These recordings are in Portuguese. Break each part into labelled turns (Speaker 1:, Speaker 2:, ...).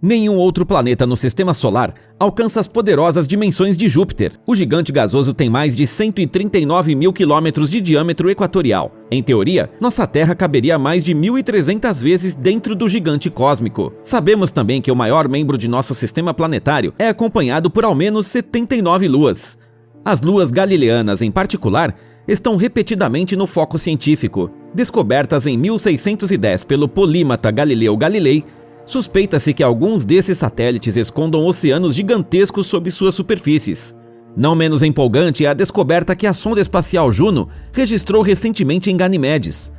Speaker 1: Nenhum outro planeta no Sistema Solar alcança as poderosas dimensões de Júpiter. O gigante gasoso tem mais de 139 mil quilômetros de diâmetro equatorial. Em teoria, nossa Terra caberia mais de 1.300 vezes dentro do gigante cósmico. Sabemos também que o maior membro de nosso sistema planetário é acompanhado por ao menos 79 luas. As luas galileanas, em particular, estão repetidamente no foco científico. Descobertas em 1610 pelo polímata Galileu Galilei, suspeita-se que alguns desses satélites escondam oceanos gigantescos sob suas superfícies. Não menos empolgante é a descoberta que a sonda espacial Juno registrou recentemente em Ganimedes.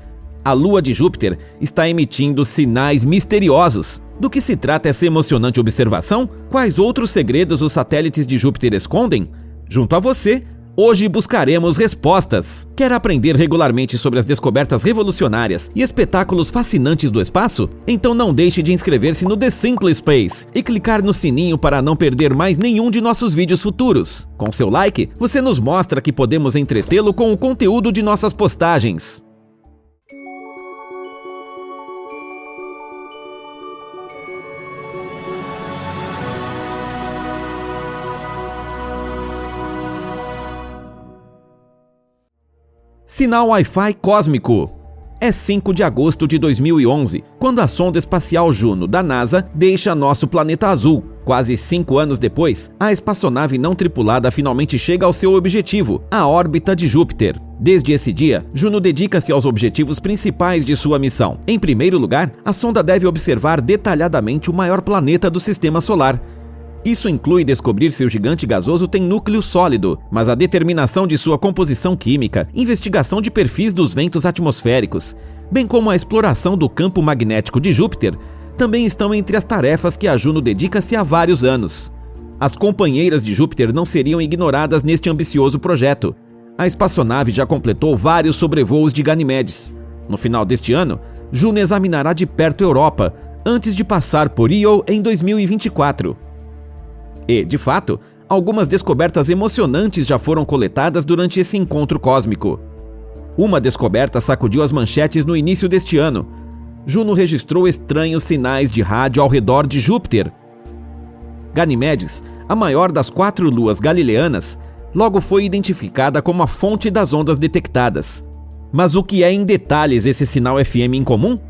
Speaker 1: A lua de Júpiter está emitindo sinais misteriosos. Do que se trata essa emocionante observação? Quais outros segredos os satélites de Júpiter escondem? Junto a você, hoje buscaremos respostas. Quer aprender regularmente sobre as descobertas revolucionárias e espetáculos fascinantes do espaço? Então não deixe de inscrever-se no The Simple Space e clicar no sininho para não perder mais nenhum de nossos vídeos futuros. Com seu like, você nos mostra que podemos entretê-lo com o conteúdo de nossas postagens. Sinal Wi-Fi cósmico. É 5 de agosto de 2011, quando a sonda espacial Juno da NASA deixa nosso planeta azul. Quase 5 anos depois, a espaçonave não tripulada finalmente chega ao seu objetivo, a órbita de Júpiter. Desde esse dia, Juno dedica-se aos objetivos principais de sua missão. Em primeiro lugar, a sonda deve observar detalhadamente o maior planeta do Sistema Solar. Isso inclui descobrir se o gigante gasoso tem núcleo sólido, mas a determinação de sua composição química, investigação de perfis dos ventos atmosféricos, bem como a exploração do campo magnético de Júpiter, também estão entre as tarefas que a Juno dedica-se há vários anos. As companheiras de Júpiter não seriam ignoradas neste ambicioso projeto. A espaçonave já completou vários sobrevoos de Ganimedes. No final deste ano, Juno examinará de perto a Europa, antes de passar por Io em 2024. E, de fato, algumas descobertas emocionantes já foram coletadas durante esse encontro cósmico. Uma descoberta sacudiu as manchetes no início deste ano. Juno registrou estranhos sinais de rádio ao redor de Júpiter. Ganimedes, a maior das 4 luas galileanas, logo foi identificada como a fonte das ondas detectadas. Mas o que é em detalhes esse sinal FM incomum?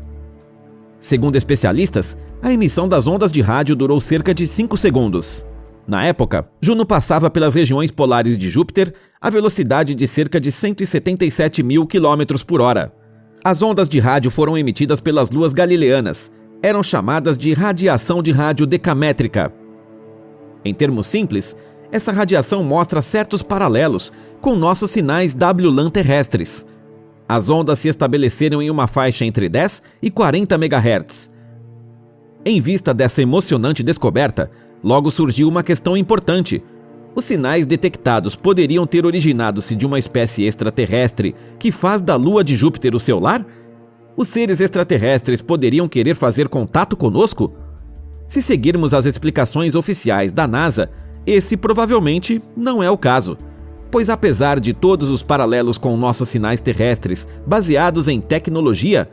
Speaker 1: Segundo especialistas, a emissão das ondas de rádio durou cerca de 5 segundos. Na época, Juno passava pelas regiões polares de Júpiter a velocidade de cerca de 177 mil km por hora. As ondas de rádio foram emitidas pelas luas galileanas. Eram chamadas de radiação de rádio decamétrica. Em termos simples, essa radiação mostra certos paralelos com nossos sinais WLAN terrestres. As ondas se estabeleceram em uma faixa entre 10 e 40 MHz. Em vista dessa emocionante descoberta, logo surgiu uma questão importante. Os sinais detectados poderiam ter originado-se de uma espécie extraterrestre que faz da lua de Júpiter o seu lar? Os seres extraterrestres poderiam querer fazer contato conosco? Se seguirmos as explicações oficiais da NASA, esse provavelmente não é o caso. Pois apesar de todos os paralelos com nossos sinais terrestres baseados em tecnologia,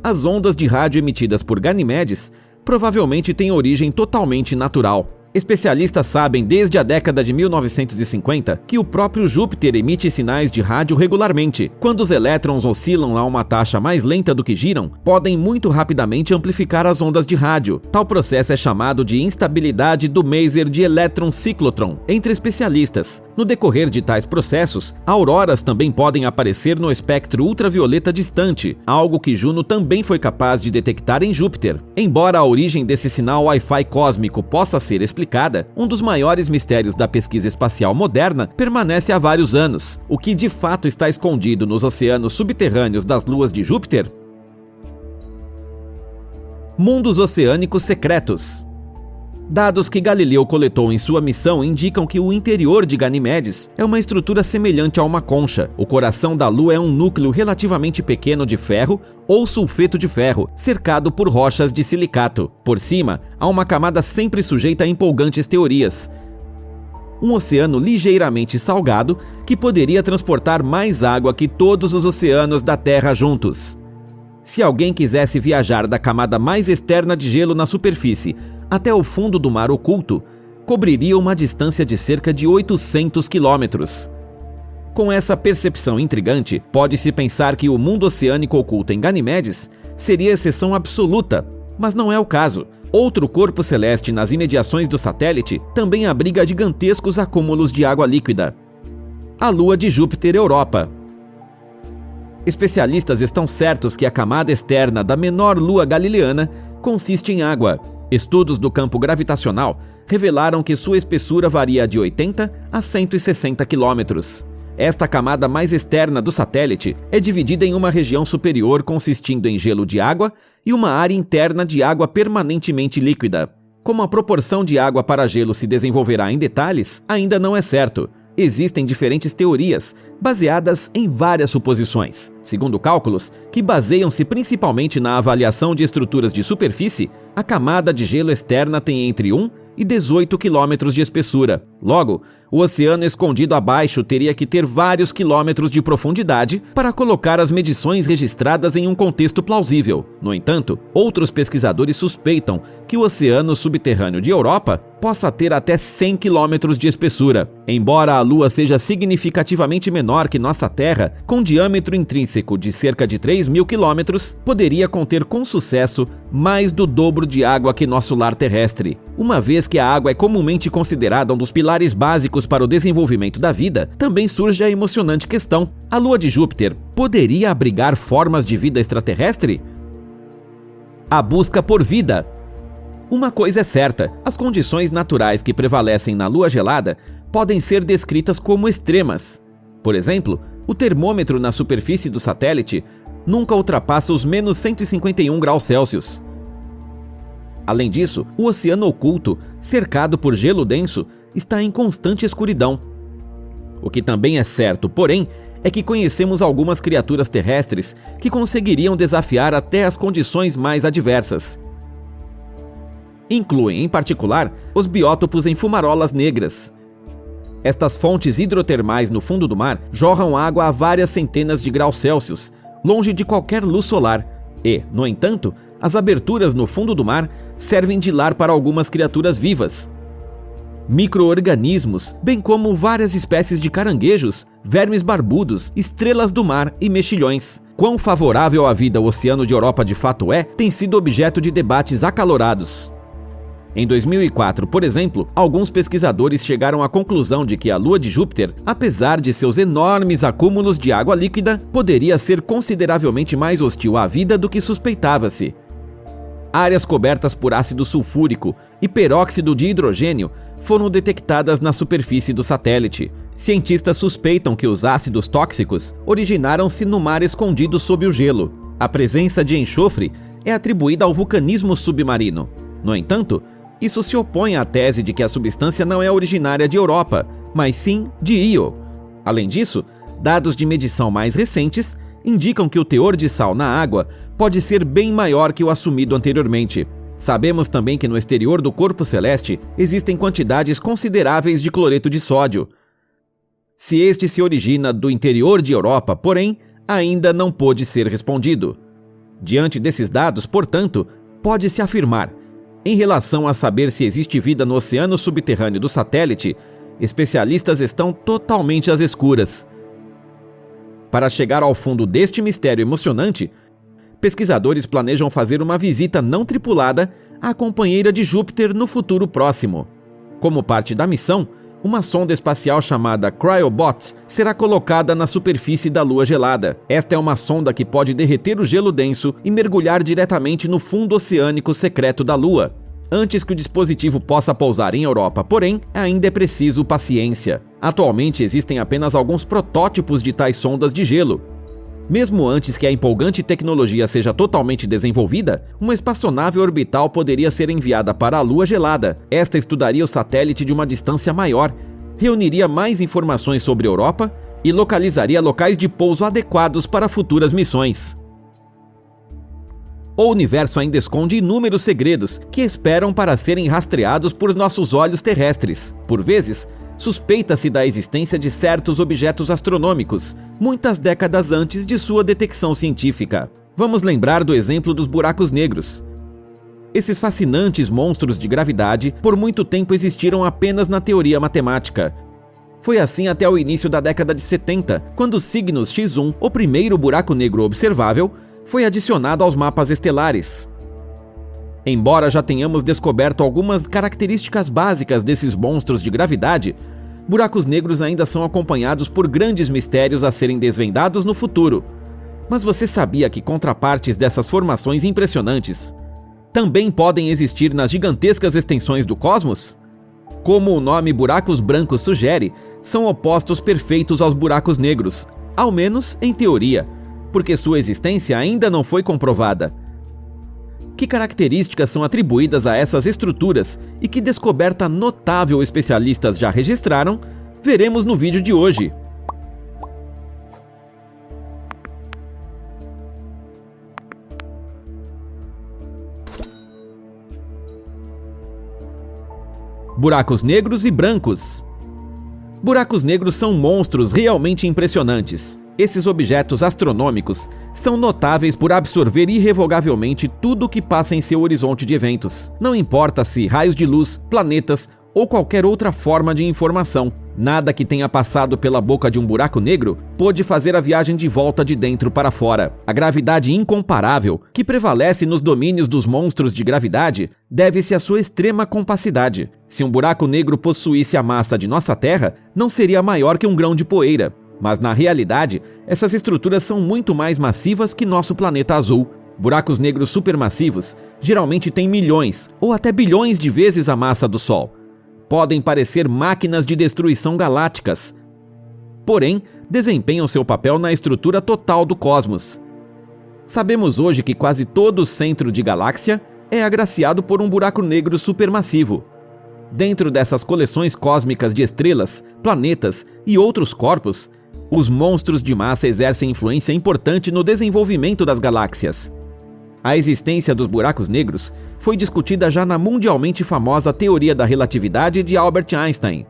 Speaker 1: as ondas de rádio emitidas por Ganimedes provavelmente têm origem totalmente natural. Especialistas sabem desde a década de 1950 que o próprio Júpiter emite sinais de rádio regularmente. Quando os elétrons oscilam a uma taxa mais lenta do que giram, podem muito rapidamente amplificar as ondas de rádio. Tal processo é chamado de instabilidade do Maser de elétron-ciclotron entre especialistas. No decorrer de tais processos, auroras também podem aparecer no espectro ultravioleta distante, algo que Juno também foi capaz de detectar em Júpiter. Embora a origem desse sinal Wi-Fi cósmico possa ser explicada, um dos maiores mistérios da pesquisa espacial moderna permanece há vários anos. O que de fato está escondido nos oceanos subterrâneos das luas de Júpiter? Mundos oceânicos secretos. Dados que Galileu coletou em sua missão indicam que o interior de Ganimedes é uma estrutura semelhante a uma concha. O coração da Lua é um núcleo relativamente pequeno de ferro ou sulfeto de ferro, cercado por rochas de silicato. Por cima, há uma camada sempre sujeita a empolgantes teorias. Um oceano ligeiramente salgado que poderia transportar mais água que todos os oceanos da Terra juntos. Se alguém quisesse viajar da camada mais externa de gelo na superfície até o fundo do mar oculto, cobriria uma distância de cerca de 800 quilômetros. Com essa percepção intrigante, pode-se pensar que o mundo oceânico oculto em Ganimedes seria exceção absoluta, mas não é o caso. Outro corpo celeste nas imediações do satélite também abriga gigantescos acúmulos de água líquida. A Lua de Júpiter Europa. Especialistas estão certos que a camada externa da menor lua galileana consiste em água. Estudos do campo gravitacional revelaram que sua espessura varia de 80 a 160 quilômetros. Esta camada mais externa do satélite é dividida em uma região superior consistindo em gelo de água e uma área interna de água permanentemente líquida. Como a proporção de água para gelo se desenvolverá em detalhes, ainda não é certo. Existem diferentes teorias, baseadas em várias suposições. Segundo cálculos, que baseiam-se principalmente na avaliação de estruturas de superfície, a camada de gelo externa tem entre 1 e 18 quilômetros de espessura. Logo, o oceano escondido abaixo teria que ter vários quilômetros de profundidade para colocar as medições registradas em um contexto plausível. No entanto, outros pesquisadores suspeitam que o oceano subterrâneo de Europa possa ter até 100 quilômetros de espessura. Embora a Lua seja significativamente menor que nossa Terra, com diâmetro intrínseco de cerca de 3.000 quilômetros, poderia conter com sucesso mais do dobro de água que nosso lar terrestre. Uma vez que a água é comumente considerada um dos pilares básicos para o desenvolvimento da vida, também surge a emocionante questão: a Lua de Júpiter poderia abrigar formas de vida extraterrestre? A busca por vida. Uma coisa é certa, as condições naturais que prevalecem na Lua gelada podem ser descritas como extremas. Por exemplo, o termômetro na superfície do satélite nunca ultrapassa os menos 151 graus Celsius. Além disso, o oceano oculto, cercado por gelo denso, está em constante escuridão. O que também é certo, porém, é que conhecemos algumas criaturas terrestres que conseguiriam desafiar até as condições mais adversas. Incluem, em particular, os biótopos em fumarolas negras. Estas fontes hidrotermais no fundo do mar jorram água a várias centenas de graus Celsius, longe de qualquer luz solar, e, no entanto, as aberturas no fundo do mar servem de lar para algumas criaturas vivas. Micro-organismos, bem como várias espécies de caranguejos, vermes barbudos, estrelas do mar e mexilhões. Quão favorável à vida o Oceano de Europa de fato é, tem sido objeto de debates acalorados. Em 2004, por exemplo, alguns pesquisadores chegaram à conclusão de que a Lua de Júpiter, apesar de seus enormes acúmulos de água líquida, poderia ser consideravelmente mais hostil à vida do que suspeitava-se. Áreas cobertas por ácido sulfúrico e peróxido de hidrogênio foram detectadas na superfície do satélite. Cientistas suspeitam que os ácidos tóxicos originaram-se no mar escondido sob o gelo. A presença de enxofre é atribuída ao vulcanismo submarino. No entanto, isso se opõe à tese de que a substância não é originária de Europa, mas sim de Io. Além disso, dados de medição mais recentes indicam que o teor de sal na água pode ser bem maior que o assumido anteriormente. Sabemos também que no exterior do corpo celeste existem quantidades consideráveis de cloreto de sódio. Se este se origina do interior de Europa, porém, ainda não pôde ser respondido. Diante desses dados, portanto, pode-se afirmar: em relação a saber se existe vida no oceano subterrâneo do satélite, especialistas estão totalmente às escuras. Para chegar ao fundo deste mistério emocionante, pesquisadores planejam fazer uma visita não tripulada à companheira de Júpiter no futuro próximo. Como parte da missão, uma sonda espacial chamada Cryobot será colocada na superfície da Lua gelada. Esta é uma sonda que pode derreter o gelo denso e mergulhar diretamente no fundo oceânico secreto da Lua. Antes que o dispositivo possa pousar em Europa, porém, ainda é preciso paciência. Atualmente existem apenas alguns protótipos de tais sondas de gelo. Mesmo antes que a empolgante tecnologia seja totalmente desenvolvida, uma espaçonave orbital poderia ser enviada para a Lua gelada. Esta estudaria o satélite de uma distância maior, reuniria mais informações sobre a Europa e localizaria locais de pouso adequados para futuras missões. O universo ainda esconde inúmeros segredos que esperam para serem rastreados por nossos olhos terrestres. Por vezes, suspeita-se da existência de certos objetos astronômicos, muitas décadas antes de sua detecção científica. Vamos lembrar do exemplo dos buracos negros. Esses fascinantes monstros de gravidade por muito tempo existiram apenas na teoria matemática. Foi assim até o início da década de 70, quando Cygnus X1, o primeiro buraco negro observável, foi adicionado aos mapas estelares. Embora já tenhamos descoberto algumas características básicas desses monstros de gravidade, buracos negros ainda são acompanhados por grandes mistérios a serem desvendados no futuro. Mas você sabia que contrapartes dessas formações impressionantes também podem existir nas gigantescas extensões do cosmos? Como o nome buracos brancos sugere, são opostos perfeitos aos buracos negros, ao menos em teoria, porque sua existência ainda não foi comprovada. Que características são atribuídas a essas estruturas e que descoberta notável especialistas já registraram, veremos no vídeo de hoje. Buracos negros e brancos. Buracos negros são monstros realmente impressionantes. Esses objetos astronômicos são notáveis por absorver irrevogavelmente tudo o que passa em seu horizonte de eventos. Não importa se raios de luz, planetas ou qualquer outra forma de informação. Nada que tenha passado pela boca de um buraco negro pôde fazer a viagem de volta de dentro para fora. A gravidade incomparável que prevalece nos domínios dos monstros de gravidade deve-se à sua extrema compacidade. Se um buraco negro possuísse a massa de nossa Terra, não seria maior que um grão de poeira. Mas na realidade, essas estruturas são muito mais massivas que nosso planeta azul. Buracos negros supermassivos geralmente têm milhões ou até bilhões de vezes a massa do Sol. Podem parecer máquinas de destruição galácticas, porém, desempenham seu papel na estrutura total do cosmos. Sabemos hoje que quase todo o centro de galáxia é agraciado por um buraco negro supermassivo. Dentro dessas coleções cósmicas de estrelas, planetas e outros corpos, os monstros de massa exercem influência importante no desenvolvimento das galáxias. A existência dos buracos negros foi discutida já na mundialmente famosa teoria da relatividade de Albert Einstein.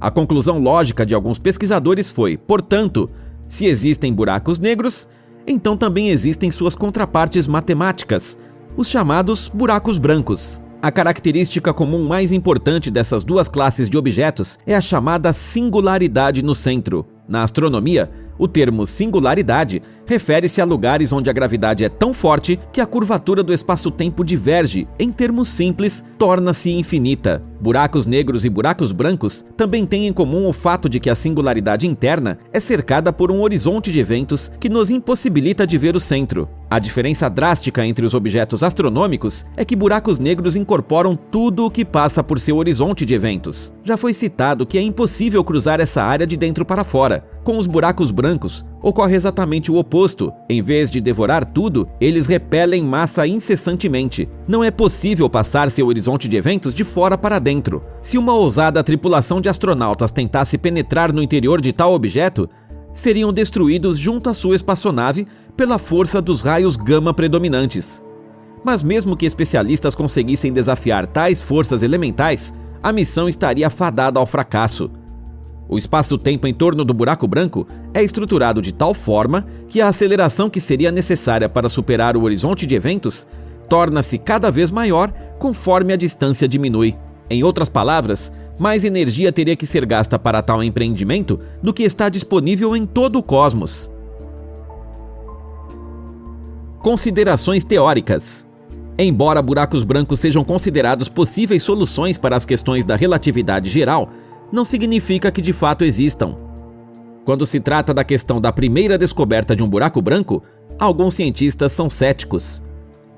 Speaker 1: A conclusão lógica de alguns pesquisadores foi, portanto, se existem buracos negros, então também existem suas contrapartes matemáticas, os chamados buracos brancos. A característica comum mais importante dessas duas classes de objetos é a chamada singularidade no centro. Na astronomia, o termo singularidade refere-se a lugares onde a gravidade é tão forte que a curvatura do espaço-tempo diverge, em termos simples, torna-se infinita. Buracos negros e buracos brancos também têm em comum o fato de que a singularidade interna é cercada por um horizonte de eventos que nos impossibilita de ver o centro. A diferença drástica entre os objetos astronômicos é que buracos negros incorporam tudo o que passa por seu horizonte de eventos. Já foi citado que é impossível cruzar essa área de dentro para fora. Com os buracos brancos, ocorre exatamente o oposto. Em vez de devorar tudo, eles repelem massa incessantemente. Não é possível passar seu horizonte de eventos de fora para dentro. Se uma ousada tripulação de astronautas tentasse penetrar no interior de tal objeto, seriam destruídos junto à sua espaçonave pela força dos raios gama predominantes. Mas mesmo que especialistas conseguissem desafiar tais forças elementais, a missão estaria fadada ao fracasso. O espaço-tempo em torno do buraco branco é estruturado de tal forma que a aceleração que seria necessária para superar o horizonte de eventos torna-se cada vez maior conforme a distância diminui. Em outras palavras, mais energia teria que ser gasta para tal empreendimento do que está disponível em todo o cosmos. Considerações teóricas. Embora buracos brancos sejam considerados possíveis soluções para as questões da relatividade geral, não significa que de fato existam. Quando se trata da questão da primeira descoberta de um buraco branco, alguns cientistas são céticos.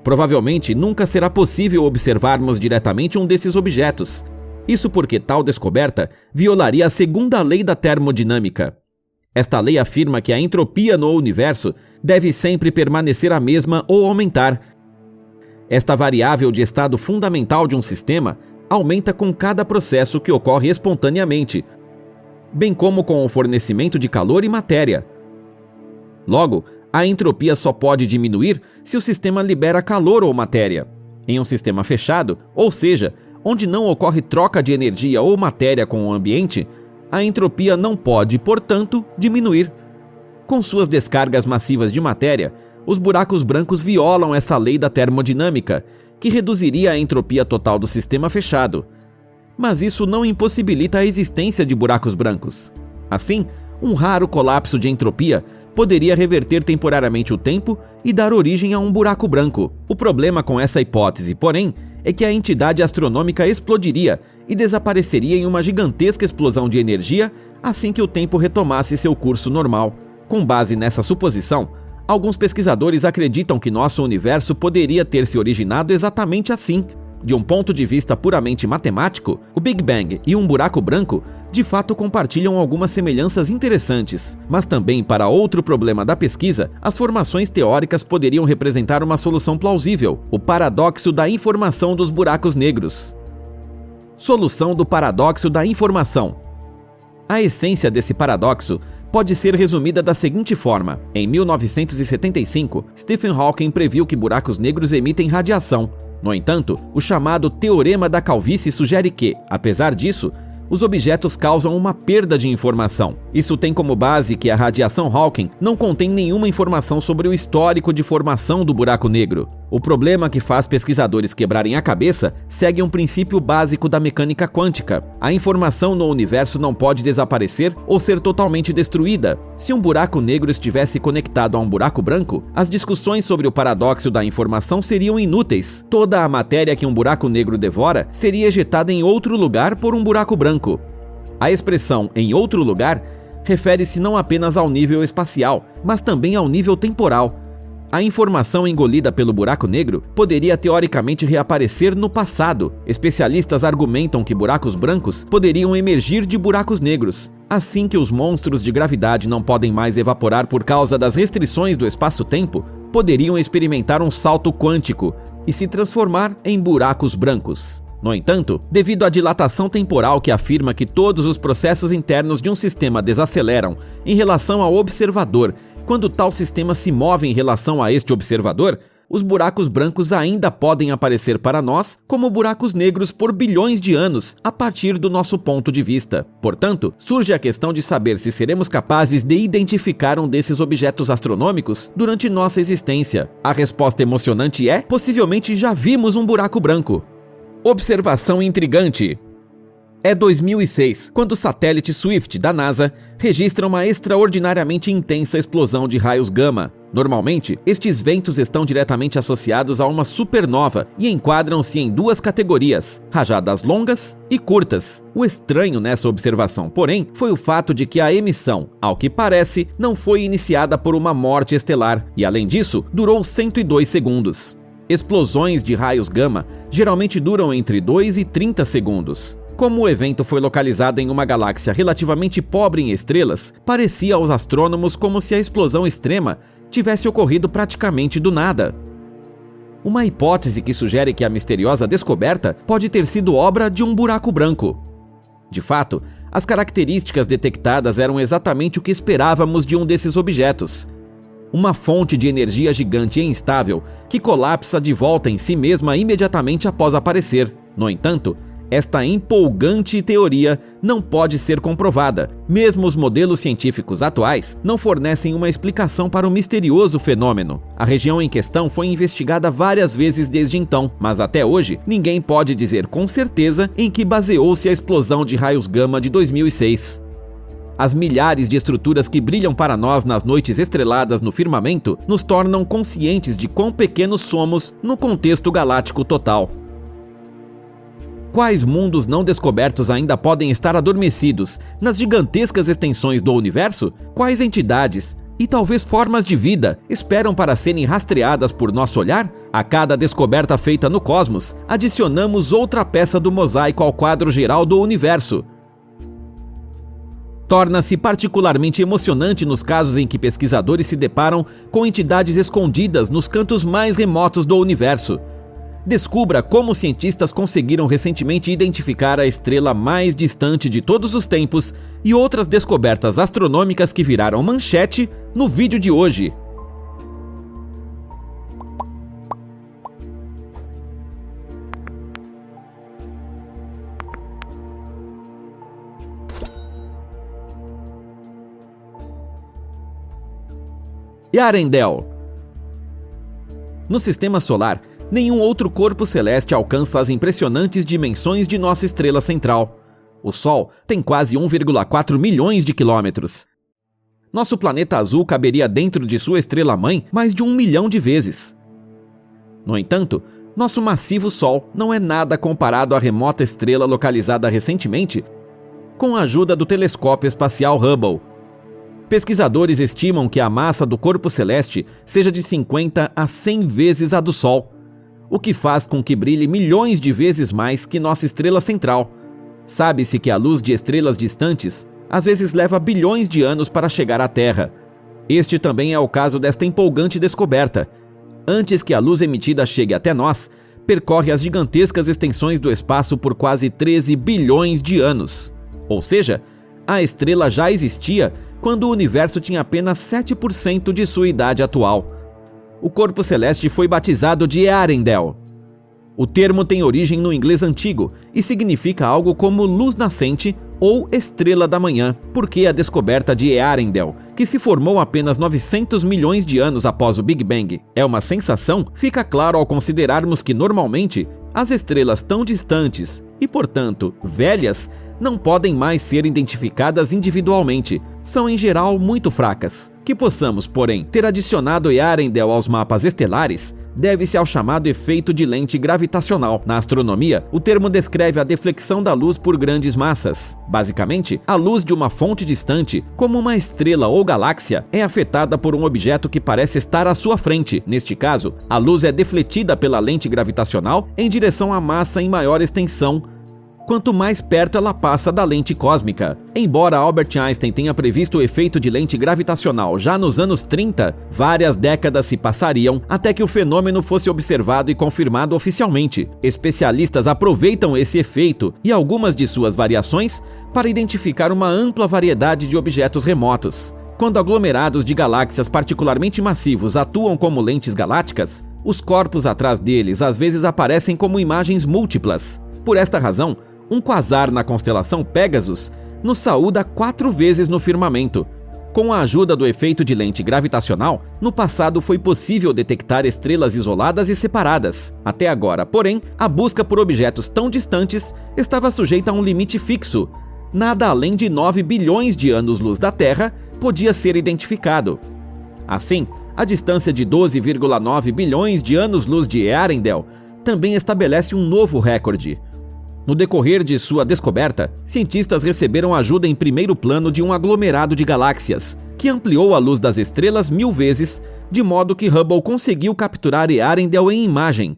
Speaker 1: Provavelmente nunca será possível observarmos diretamente um desses objetos. Isso porque tal descoberta violaria a segunda lei da termodinâmica. Esta lei afirma que a entropia no universo deve sempre permanecer a mesma ou aumentar. Esta variável de estado fundamental de um sistema aumenta com cada processo que ocorre espontaneamente, bem como com o fornecimento de calor e matéria. Logo, a entropia só pode diminuir se o sistema libera calor ou matéria. Em um sistema fechado, ou seja, onde não ocorre troca de energia ou matéria com o ambiente, a entropia não pode, portanto, diminuir. Com suas descargas massivas de matéria, os buracos brancos violam essa lei da termodinâmica, que reduziria a entropia total do sistema fechado. Mas isso não impossibilita a existência de buracos brancos. Assim, um raro colapso de entropia poderia reverter temporariamente o tempo e dar origem a um buraco branco. O problema com essa hipótese, porém, é que a entidade astronômica explodiria e desapareceria em uma gigantesca explosão de energia assim que o tempo retomasse seu curso normal. Com base nessa suposição, alguns pesquisadores acreditam que nosso universo poderia ter se originado exatamente assim. De um ponto de vista puramente matemático, o Big Bang e um buraco branco de fato compartilham algumas semelhanças interessantes, mas também para outro problema da pesquisa, as formações teóricas poderiam representar uma solução plausível, o paradoxo da informação dos buracos negros. Solução do paradoxo da informação. A essência desse paradoxo pode ser resumida da seguinte forma: em 1975, Stephen Hawking previu que buracos negros emitem radiação. No entanto, o chamado Teorema da Calvície sugere que, apesar disso, os objetos causam uma perda de informação. Isso tem como base que a radiação Hawking não contém nenhuma informação sobre o histórico de formação do buraco negro. O problema que faz pesquisadores quebrarem a cabeça segue um princípio básico da mecânica quântica. A informação no universo não pode desaparecer ou ser totalmente destruída. Se um buraco negro estivesse conectado a um buraco branco, as discussões sobre o paradoxo da informação seriam inúteis. Toda a matéria que um buraco negro devora seria ejetada em outro lugar por um buraco branco. A expressão "em outro lugar" refere-se não apenas ao nível espacial, mas também ao nível temporal. A informação engolida pelo buraco negro poderia teoricamente reaparecer no passado. Especialistas argumentam que buracos brancos poderiam emergir de buracos negros. Assim que os monstros de gravidade não podem mais evaporar por causa das restrições do espaço-tempo, poderiam experimentar um salto quântico e se transformar em buracos brancos. No entanto, devido à dilatação temporal que afirma que todos os processos internos de um sistema desaceleram em relação ao observador, quando tal sistema se move em relação a este observador, os buracos brancos ainda podem aparecer para nós como buracos negros por bilhões de anos a partir do nosso ponto de vista. Portanto, surge a questão de saber se seremos capazes de identificar um desses objetos astronômicos durante nossa existência. A resposta emocionante é: possivelmente já vimos um buraco branco. Observação intrigante. É 2006, quando o satélite Swift da NASA registra uma extraordinariamente intensa explosão de raios gama. Normalmente, estes ventos estão diretamente associados a uma supernova e enquadram-se em duas categorias: rajadas longas e curtas. O estranho nessa observação, porém, foi o fato de que a emissão, ao que parece, não foi iniciada por uma morte estelar e, além disso, durou 102 segundos. Explosões de raios gama geralmente duram entre 2 e 30 segundos. Como o evento foi localizado em uma galáxia relativamente pobre em estrelas, parecia aos astrônomos como se a explosão extrema tivesse ocorrido praticamente do nada. Uma hipótese que sugere que a misteriosa descoberta pode ter sido obra de um buraco branco. De fato, as características detectadas eram exatamente o que esperávamos de um desses objetos. Uma fonte de energia gigante e instável que colapsa de volta em si mesma imediatamente após aparecer. No entanto, esta empolgante teoria não pode ser comprovada. Mesmo os modelos científicos atuais não fornecem uma explicação para o misterioso fenômeno. A região em questão foi investigada várias vezes desde então, mas até hoje ninguém pode dizer com certeza em que baseou-se a explosão de raios gama de 2006. As milhares de estruturas que brilham para nós nas noites estreladas no firmamento nos tornam conscientes de quão pequenos somos no contexto galáctico total. Quais mundos não descobertos ainda podem estar adormecidos nas gigantescas extensões do universo? Quais entidades e talvez formas de vida esperam para serem rastreadas por nosso olhar? A cada descoberta feita no cosmos, adicionamos outra peça do mosaico ao quadro geral do universo. Torna-se particularmente emocionante nos casos em que pesquisadores se deparam com entidades escondidas nos cantos mais remotos do universo. Descubra como cientistas conseguiram recentemente identificar a estrela mais distante de todos os tempos e outras descobertas astronômicas que viraram manchete no vídeo de hoje. Yarendel. No Sistema Solar, Nenhum outro corpo celeste alcança as impressionantes dimensões de nossa estrela central. O Sol tem quase 1,4 milhões de quilômetros. Nosso planeta azul caberia dentro de sua estrela-mãe mais de 1 milhão de vezes. No entanto, nosso massivo Sol não é nada comparado à remota estrela localizada recentemente com a ajuda do telescópio espacial Hubble. Pesquisadores estimam que a massa do corpo celeste seja de 50 a 100 vezes a do Sol, o que faz com que brilhe milhões de vezes mais que nossa estrela central. Sabe-se que a luz de estrelas distantes às vezes leva bilhões de anos para chegar à Terra. Este também é o caso desta empolgante descoberta. Antes que a luz emitida chegue até nós, percorre as gigantescas extensões do espaço por quase 13 bilhões de anos. Ou seja, a estrela já existia quando o universo tinha apenas 7% de sua idade atual. O corpo celeste foi batizado de Earendel. O termo tem origem no inglês antigo e significa algo como luz nascente ou estrela da manhã, porque a descoberta de Earendel, que se formou apenas 900 milhões de anos após o Big Bang, é uma sensação, fica claro ao considerarmos que normalmente as estrelas tão distantes e, portanto, velhas, não podem mais ser identificadas individualmente, são em geral muito fracas. Que possamos, porém, ter adicionado Earendel aos mapas estelares deve-se ao chamado efeito de lente gravitacional. Na astronomia, o termo descreve a deflexão da luz por grandes massas. Basicamente, a luz de uma fonte distante, como uma estrela ou galáxia, é afetada por um objeto que parece estar à sua frente. Neste caso, a luz é defletida pela lente gravitacional em direção à massa em maior extensão, quanto mais perto ela passa da lente cósmica. Embora Albert Einstein tenha previsto o efeito de lente gravitacional já nos anos 30, várias décadas se passariam até que o fenômeno fosse observado e confirmado oficialmente. Especialistas aproveitam esse efeito e algumas de suas variações para identificar uma ampla variedade de objetos remotos. Quando aglomerados de galáxias particularmente massivos atuam como lentes galácticas, os corpos atrás deles às vezes aparecem como imagens múltiplas. Por esta razão, um quasar na constelação Pegasus nos saúda 4 vezes no firmamento. Com a ajuda do efeito de lente gravitacional, no passado foi possível detectar estrelas isoladas e separadas. Até agora, porém, a busca por objetos tão distantes estava sujeita a um limite fixo. Nada além de 9 bilhões de anos-luz da Terra podia ser identificado. Assim, a distância de 12,9 bilhões de anos-luz de Earendel também estabelece um novo recorde. No decorrer de sua descoberta, cientistas receberam ajuda em primeiro plano de um aglomerado de galáxias, que ampliou a luz das estrelas 1000 vezes, de modo que Hubble conseguiu capturar Earendel em imagem.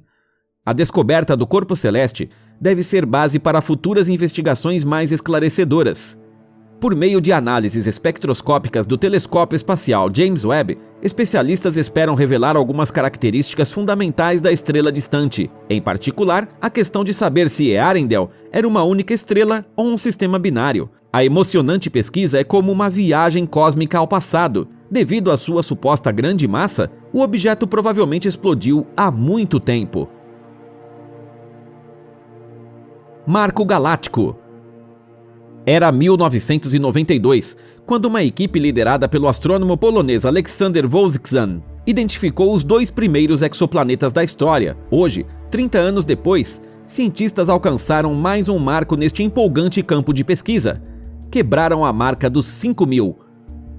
Speaker 1: A descoberta do corpo celeste deve ser base para futuras investigações mais esclarecedoras. Por meio de análises espectroscópicas do telescópio espacial James Webb, especialistas esperam revelar algumas características fundamentais da estrela distante, em particular, a questão de saber se Earendel era uma única estrela ou um sistema binário. A emocionante pesquisa é como uma viagem cósmica ao passado. Devido à sua suposta grande massa, o objeto provavelmente explodiu há muito tempo. Marco Galáctico. Era 1992, quando uma equipe liderada pelo astrônomo polonês Aleksander Wojcicki identificou os 2 primeiros exoplanetas da história. Hoje, 30 anos depois, cientistas alcançaram mais um marco neste empolgante campo de pesquisa. Quebraram a marca dos 5.000.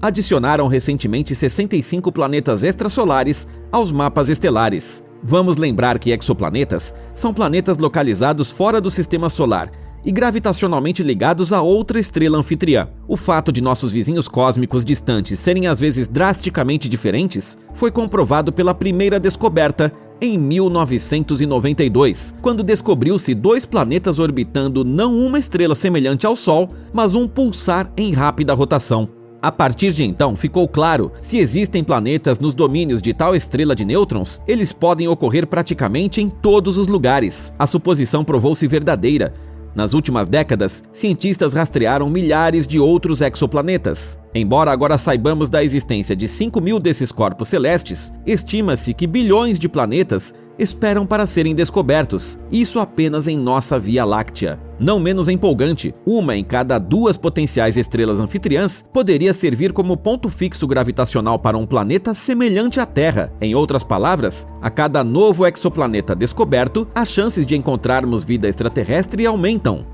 Speaker 1: Adicionaram recentemente 65 planetas extrasolares aos mapas estelares. Vamos lembrar que exoplanetas são planetas localizados fora do sistema solar e gravitacionalmente ligados a outra estrela anfitriã. O fato de nossos vizinhos cósmicos distantes serem às vezes drasticamente diferentes foi comprovado pela primeira descoberta em 1992, quando descobriu-se 2 planetas orbitando não uma estrela semelhante ao Sol, mas um pulsar em rápida rotação. A partir de então, ficou claro, se existem planetas nos domínios de tal estrela de nêutrons, eles podem ocorrer praticamente em todos os lugares. A suposição provou-se verdadeira. Nas últimas décadas, cientistas rastrearam milhares de outros exoplanetas. Embora agora saibamos da existência de 5.000 desses corpos celestes, estima-se que bilhões de planetas esperam para serem descobertos, isso apenas em nossa Via Láctea. Não menos empolgante, uma em cada 2 potenciais estrelas anfitriãs poderia servir como ponto fixo gravitacional para um planeta semelhante à Terra. Em outras palavras, a cada novo exoplaneta descoberto, as chances de encontrarmos vida extraterrestre aumentam.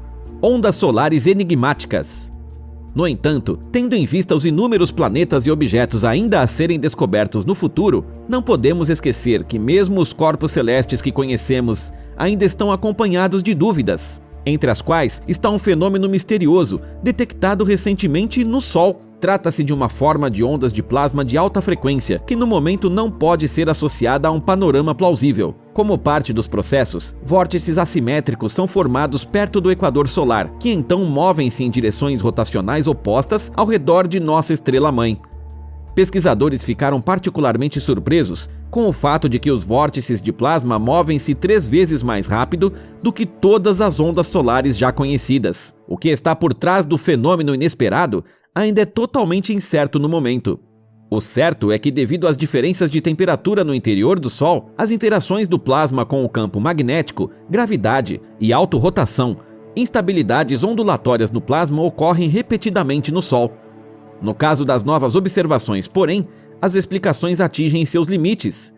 Speaker 1: Ondas solares enigmáticas. No entanto, tendo em vista os inúmeros planetas e objetos ainda a serem descobertos no futuro, não podemos esquecer que mesmo os corpos celestes que conhecemos ainda estão acompanhados de dúvidas, entre as quais está um fenômeno misterioso, detectado recentemente no Sol. Trata-se de uma forma de ondas de plasma de alta frequência, que no momento não pode ser associada a um panorama plausível. Como parte dos processos, vórtices assimétricos são formados perto do equador solar, que então movem-se em direções rotacionais opostas ao redor de nossa estrela-mãe. Pesquisadores ficaram particularmente surpresos com o fato de que os vórtices de plasma movem-se 3 vezes mais rápido do que todas as ondas solares já conhecidas. O que está por trás do fenômeno inesperado ainda é totalmente incerto no momento. O certo é que, devido às diferenças de temperatura no interior do Sol, as interações do plasma com o campo magnético, gravidade e autorrotação, instabilidades ondulatórias no plasma ocorrem repetidamente no Sol. No caso das novas observações, porém, as explicações atingem seus limites.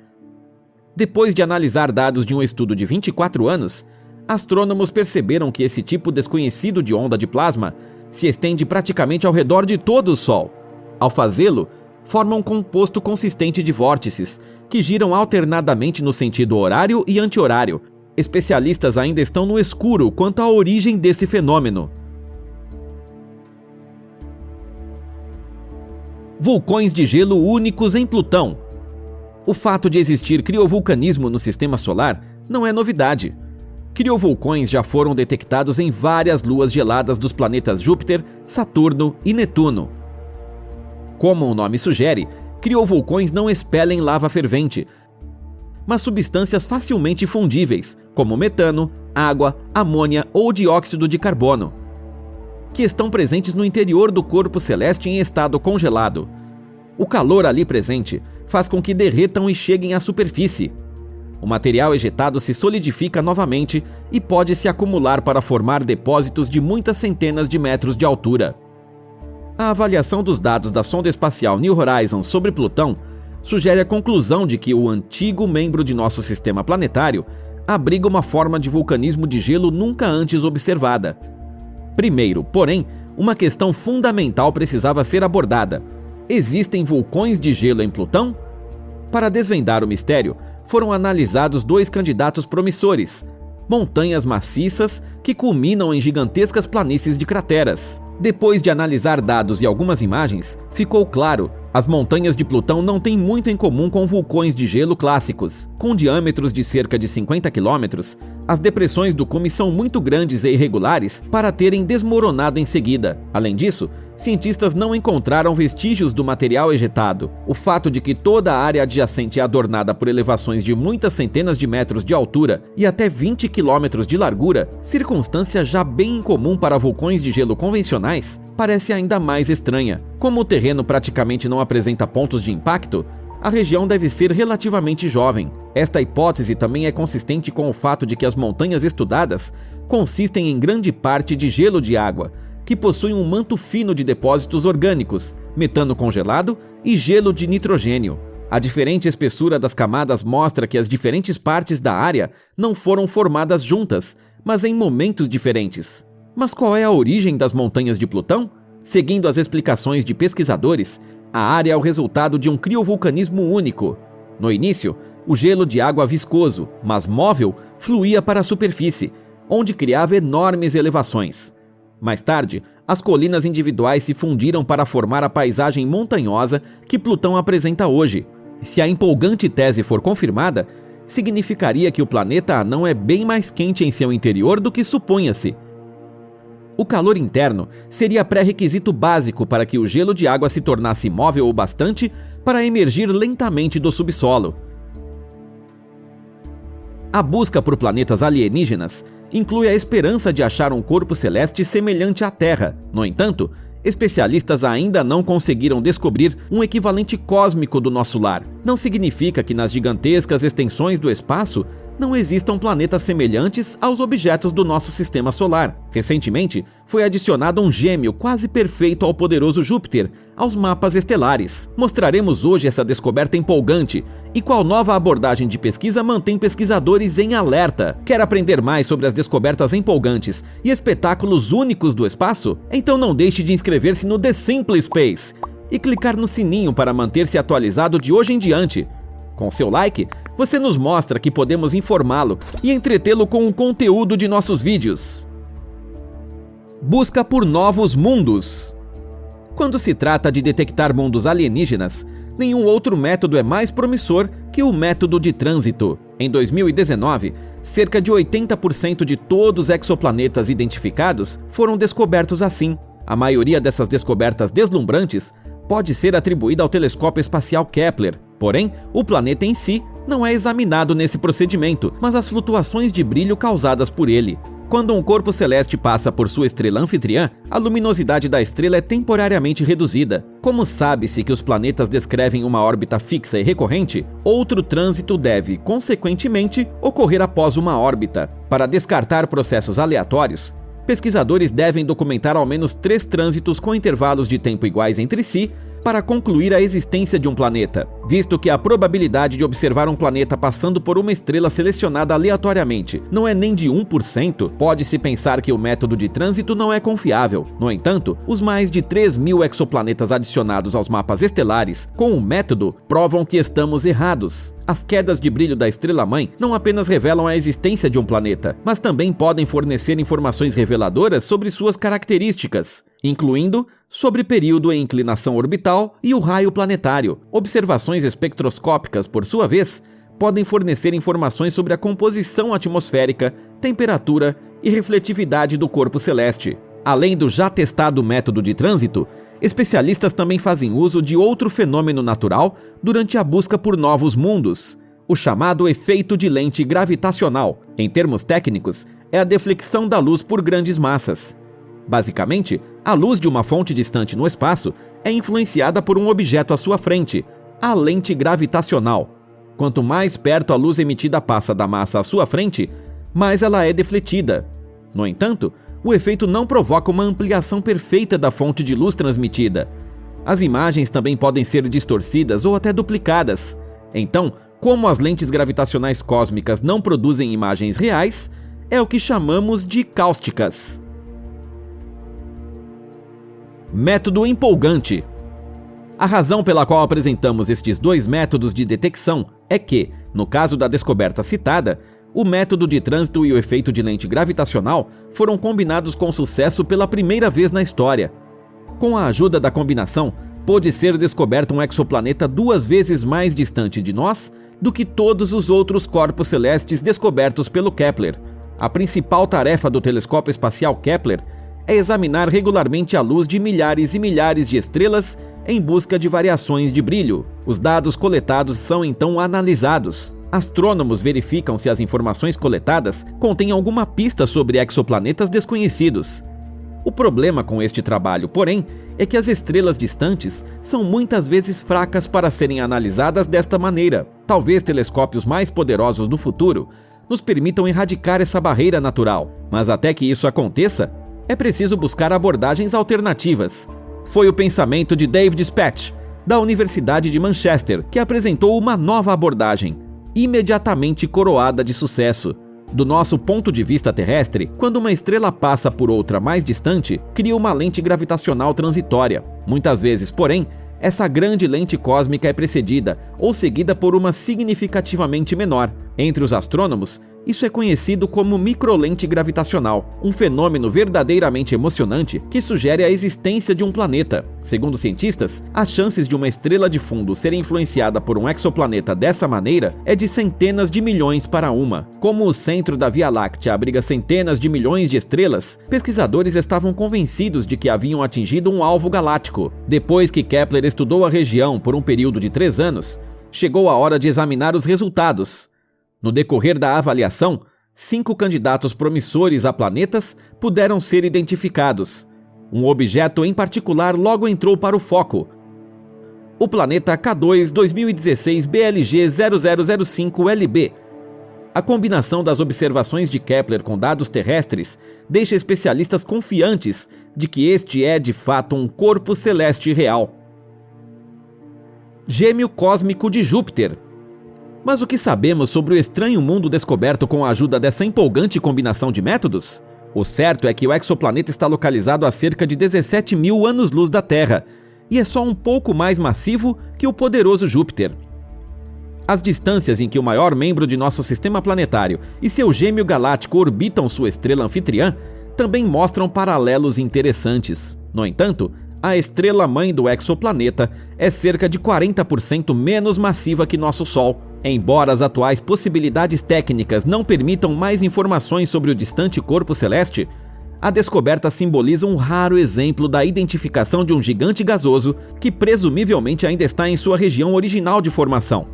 Speaker 1: Depois de analisar dados de um estudo de 24 anos, astrônomos perceberam que esse tipo desconhecido de onda de plasma se estende praticamente ao redor de todo o Sol. Ao fazê-lo, forma um composto consistente de vórtices, que giram alternadamente no sentido horário e anti-horário. Especialistas ainda estão no escuro quanto à origem desse fenômeno. Vulcões de gelo únicos em Plutão. O fato de existir criovulcanismo no sistema solar não é novidade. Criovulcões já foram detectados em várias luas geladas dos planetas Júpiter, Saturno e Netuno. Como o nome sugere, criovulcões não expelem lava fervente, mas substâncias facilmente fundíveis, como metano, água, amônia ou dióxido de carbono, que estão presentes no interior do corpo celeste em estado congelado. O calor ali presente faz com que derretam e cheguem à superfície. O material ejetado se solidifica novamente e pode se acumular para formar depósitos de muitas centenas de metros de altura. A avaliação dos dados da sonda espacial New Horizons sobre Plutão sugere a conclusão de que o antigo membro de nosso sistema planetário abriga uma forma de vulcanismo de gelo nunca antes observada. Primeiro, porém, uma questão fundamental precisava ser abordada: existem vulcões de gelo em Plutão? Para desvendar o mistério, foram analisados 2 candidatos promissores: montanhas maciças que culminam em gigantescas planícies de crateras. Depois de analisar dados e algumas imagens, ficou claro: as montanhas de Plutão não têm muito em comum com vulcões de gelo clássicos. Com diâmetros de cerca de 50 km, as depressões do cume são muito grandes e irregulares para terem desmoronado em seguida. Além disso, cientistas não encontraram vestígios do material ejetado. O fato de que toda a área adjacente é adornada por elevações de muitas centenas de metros de altura e até 20 km de largura, circunstância já bem incomum para vulcões de gelo convencionais, parece ainda mais estranha. Como o terreno praticamente não apresenta pontos de impacto, a região deve ser relativamente jovem. Esta hipótese também é consistente com o fato de que as montanhas estudadas consistem em grande parte de gelo de água, que possui um manto fino de depósitos orgânicos, metano congelado e gelo de nitrogênio. A diferente espessura das camadas mostra que as diferentes partes da área não foram formadas juntas, mas em momentos diferentes. Mas qual é a origem das montanhas de Plutão? Seguindo as explicações de pesquisadores, a área é o resultado de um criovulcanismo único. No início, o gelo de água viscoso, mas móvel, fluía para a superfície, onde criava enormes elevações. Mais tarde, as colinas individuais se fundiram para formar a paisagem montanhosa que Plutão apresenta hoje. Se a empolgante tese for confirmada, significaria que o planeta anão é bem mais quente em seu interior do que supunha-se. O calor interno seria pré-requisito básico para que o gelo de água se tornasse móvel o bastante para emergir lentamente do subsolo. A busca por planetas alienígenas inclui a esperança de achar um corpo celeste semelhante à Terra. No entanto, especialistas ainda não conseguiram descobrir um equivalente cósmico do nosso lar. Não significa que nas gigantescas extensões do espaço não existam planetas semelhantes aos objetos do nosso sistema solar. Recentemente, foi adicionado um gêmeo quase perfeito ao poderoso Júpiter aos mapas estelares. Mostraremos hoje essa descoberta empolgante e qual nova abordagem de pesquisa mantém pesquisadores em alerta. Quer aprender mais sobre as descobertas empolgantes e espetáculos únicos do espaço? Então não deixe de inscrever-se no The Simple Space e clicar no sininho para manter-se atualizado de hoje em diante. Com seu like, você nos mostra que podemos informá-lo e entretê-lo com o conteúdo de nossos vídeos. Busca por novos mundos. Quando se trata de detectar mundos alienígenas, nenhum outro método é mais promissor que o método de trânsito. Em 2019, cerca de 80% de todos os exoplanetas identificados foram descobertos assim. A maioria dessas descobertas deslumbrantes pode ser atribuída ao telescópio espacial Kepler. Porém, o planeta em si não é examinado nesse procedimento, mas as flutuações de brilho causadas por ele. Quando um corpo celeste passa por sua estrela anfitriã, a luminosidade da estrela é temporariamente reduzida. Como sabe-se que os planetas descrevem uma órbita fixa e recorrente, outro trânsito deve, consequentemente, ocorrer após uma órbita. Para descartar processos aleatórios, pesquisadores devem documentar ao menos 3 trânsitos com intervalos de tempo iguais entre si para concluir a existência de um planeta. Visto que a probabilidade de observar um planeta passando por uma estrela selecionada aleatoriamente não é nem de 1%, pode-se pensar que o método de trânsito não é confiável. No entanto, os mais de 3.000 exoplanetas adicionados aos mapas estelares com o método provam que estamos errados. As quedas de brilho da estrela-mãe não apenas revelam a existência de um planeta, mas também podem fornecer informações reveladoras sobre suas características, incluindo sobre período e inclinação orbital e o raio planetário. Observações espectroscópicas, por sua vez, podem fornecer informações sobre a composição atmosférica, temperatura e refletividade do corpo celeste. Além do já testado método de trânsito, especialistas também fazem uso de outro fenômeno natural durante a busca por novos mundos, o chamado efeito de lente gravitacional. Em termos técnicos, é a deflexão da luz por grandes massas. Basicamente, a luz de uma fonte distante no espaço é influenciada por um objeto à sua frente, a lente gravitacional. Quanto mais perto a luz emitida passa da massa à sua frente, mais ela é defletida. No entanto, o efeito não provoca uma ampliação perfeita da fonte de luz transmitida. As imagens também podem ser distorcidas ou até duplicadas. Então, como as lentes gravitacionais cósmicas não produzem imagens reais, é o que chamamos de cáusticas. Método empolgante. A razão pela qual apresentamos estes 2 métodos de detecção é que, no caso da descoberta citada, o método de trânsito e o efeito de lente gravitacional foram combinados com sucesso pela primeira vez na história. Com a ajuda da combinação, pôde ser descoberto um exoplaneta 2 vezes mais distante de nós do que todos os outros corpos celestes descobertos pelo Kepler. A principal tarefa do telescópio espacial Kepler é examinar regularmente a luz de milhares e milhares de estrelas em busca de variações de brilho. Os dados coletados são então analisados. Astrônomos verificam se as informações coletadas contêm alguma pista sobre exoplanetas desconhecidos. O problema com este trabalho, porém, é que as estrelas distantes são muitas vezes fracas para serem analisadas desta maneira. Talvez telescópios mais poderosos do futuro nos permitam erradicar essa barreira natural, mas até que isso aconteça, é preciso buscar abordagens alternativas. Foi o pensamento de David Spatch, da Universidade de Manchester, que apresentou uma nova abordagem, imediatamente coroada de sucesso. Do nosso ponto de vista terrestre, quando uma estrela passa por outra mais distante, cria uma lente gravitacional transitória. Muitas vezes, porém, essa grande lente cósmica é precedida ou seguida por uma significativamente menor. Entre os astrônomos, isso é conhecido como microlente gravitacional, um fenômeno verdadeiramente emocionante que sugere a existência de um planeta. Segundo cientistas, as chances de uma estrela de fundo ser influenciada por um exoplaneta dessa maneira é de centenas de milhões para uma. Como o centro da Via Láctea abriga centenas de milhões de estrelas, pesquisadores estavam convencidos de que haviam atingido um alvo galáctico. Depois que Kepler estudou a região por um período de 3 anos, chegou a hora de examinar os resultados. No decorrer da avaliação, 5 candidatos promissores a planetas puderam ser identificados. Um objeto em particular logo entrou para o foco: o planeta K2 2016 BLG 0005 LB. A combinação das observações de Kepler com dados terrestres deixa especialistas confiantes de que este é de fato um corpo celeste real. Gêmeo cósmico de Júpiter. Mas o que sabemos sobre o estranho mundo descoberto com a ajuda dessa empolgante combinação de métodos? O certo é que o exoplaneta está localizado a cerca de 17 mil anos-luz da Terra, e é só um pouco mais massivo que o poderoso Júpiter. As distâncias em que o maior membro de nosso sistema planetário e seu gêmeo galáctico orbitam sua estrela anfitriã também mostram paralelos interessantes. No entanto, a estrela-mãe do exoplaneta é cerca de 40% menos massiva que nosso Sol. Embora as atuais possibilidades técnicas não permitam mais informações sobre o distante corpo celeste, a descoberta simboliza um raro exemplo da identificação de um gigante gasoso que presumivelmente ainda está em sua região original de formação.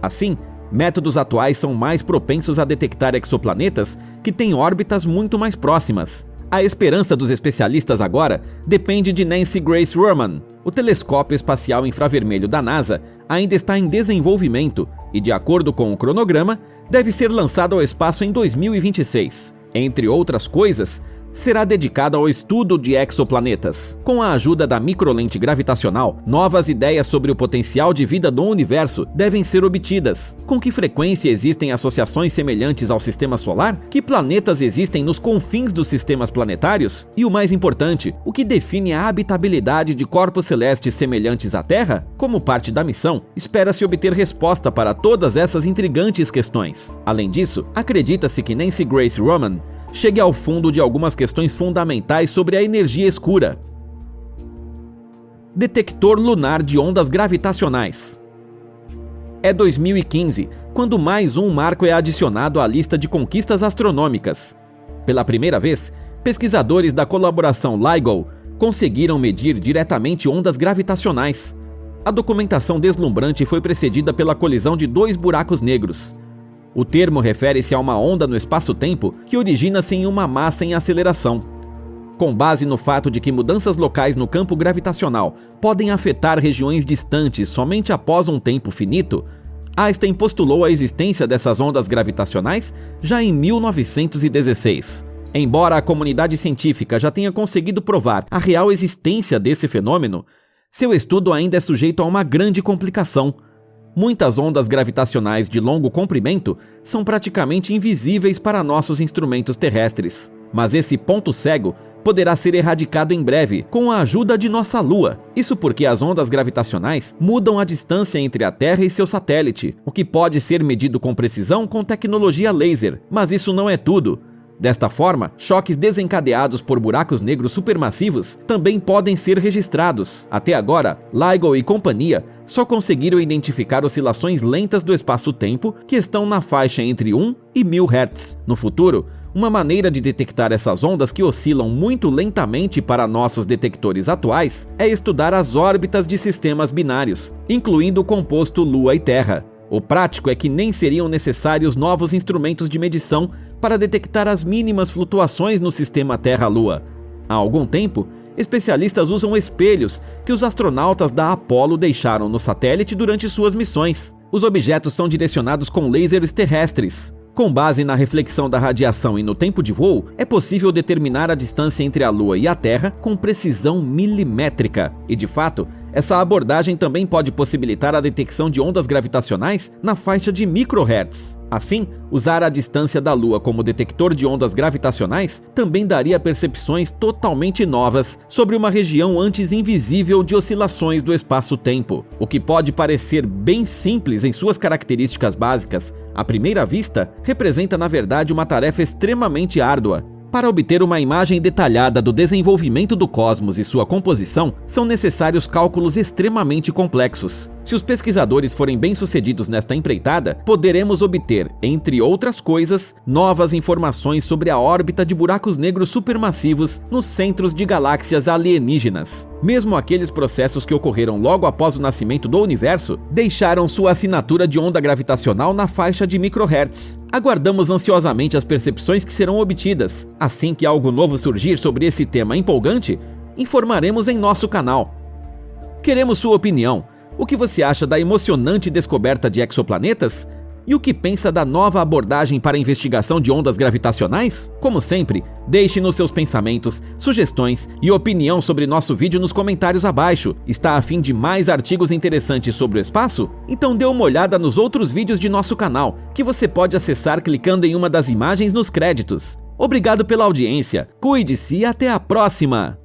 Speaker 1: Assim, métodos atuais são mais propensos a detectar exoplanetas que têm órbitas muito mais próximas. A esperança dos especialistas agora depende de Nancy Grace Roman. O telescópio espacial infravermelho da NASA ainda está em desenvolvimento e, de acordo com o cronograma, deve ser lançado ao espaço em 2026. Entre outras coisas, será dedicada ao estudo de exoplanetas. Com a ajuda da microlente gravitacional, novas ideias sobre o potencial de vida do universo devem ser obtidas. Com que frequência existem associações semelhantes ao sistema solar? Que planetas existem nos confins dos sistemas planetários? E o mais importante, o que define a habitabilidade de corpos celestes semelhantes à Terra? Como parte da missão, espera-se obter resposta para todas essas intrigantes questões. Além disso, acredita-se que Nancy Grace Roman chegue ao fundo de algumas questões fundamentais sobre a energia escura. Detector lunar de ondas gravitacionais. É 2015, quando mais um marco é adicionado à lista de conquistas astronômicas. Pela primeira vez, pesquisadores da colaboração LIGO conseguiram medir diretamente ondas gravitacionais. A documentação deslumbrante foi precedida pela colisão de 2 buracos negros. O termo refere-se a uma onda no espaço-tempo que origina-se em uma massa em aceleração. Com base no fato de que mudanças locais no campo gravitacional podem afetar regiões distantes somente após um tempo finito, Einstein postulou a existência dessas ondas gravitacionais já em 1916. Embora a comunidade científica já tenha conseguido provar a real existência desse fenômeno, seu estudo ainda é sujeito a uma grande complicação. Muitas ondas gravitacionais de longo comprimento são praticamente invisíveis para nossos instrumentos terrestres. Mas esse ponto cego poderá ser erradicado em breve com a ajuda de nossa Lua. Isso porque as ondas gravitacionais mudam a distância entre a Terra e seu satélite, o que pode ser medido com precisão com tecnologia laser. Mas isso não é tudo. Desta forma, choques desencadeados por buracos negros supermassivos também podem ser registrados. Até agora, LIGO e companhia só conseguiram identificar oscilações lentas do espaço-tempo que estão na faixa entre 1 e 1000 Hz. No futuro, uma maneira de detectar essas ondas que oscilam muito lentamente para nossos detectores atuais é estudar as órbitas de sistemas binários, incluindo o composto Lua e Terra. O prático é que nem seriam necessários novos instrumentos de medição para detectar as mínimas flutuações no sistema Terra-Lua. Há algum tempo, especialistas usam espelhos que os astronautas da Apollo deixaram no satélite durante suas missões. Os objetos são direcionados com lasers terrestres. Com base na reflexão da radiação e no tempo de voo, é possível determinar a distância entre a Lua e a Terra com precisão milimétrica. E de fato, essa abordagem também pode possibilitar a detecção de ondas gravitacionais na faixa de microhertz. Assim, usar a distância da Lua como detector de ondas gravitacionais também daria percepções totalmente novas sobre uma região antes invisível de oscilações do espaço-tempo. O que pode parecer bem simples em suas características básicas, à primeira vista, representa na verdade uma tarefa extremamente árdua. Para obter uma imagem detalhada do desenvolvimento do cosmos e sua composição, são necessários cálculos extremamente complexos. Se os pesquisadores forem bem-sucedidos nesta empreitada, poderemos obter, entre outras coisas, novas informações sobre a órbita de buracos negros supermassivos nos centros de galáxias alienígenas. Mesmo aqueles processos que ocorreram logo após o nascimento do universo deixaram sua assinatura de onda gravitacional na faixa de microhertz. Aguardamos ansiosamente as percepções que serão obtidas. Assim que algo novo surgir sobre esse tema empolgante, informaremos em nosso canal. Queremos sua opinião. O que você acha da emocionante descoberta de exoplanetas? E o que pensa da nova abordagem para a investigação de ondas gravitacionais? Como sempre, deixe-nos seus pensamentos, sugestões e opinião sobre nosso vídeo nos comentários abaixo. Está a fim de mais artigos interessantes sobre o espaço? Então dê uma olhada nos outros vídeos de nosso canal, que você pode acessar clicando em uma das imagens nos créditos. Obrigado pela audiência, cuide-se e até a próxima!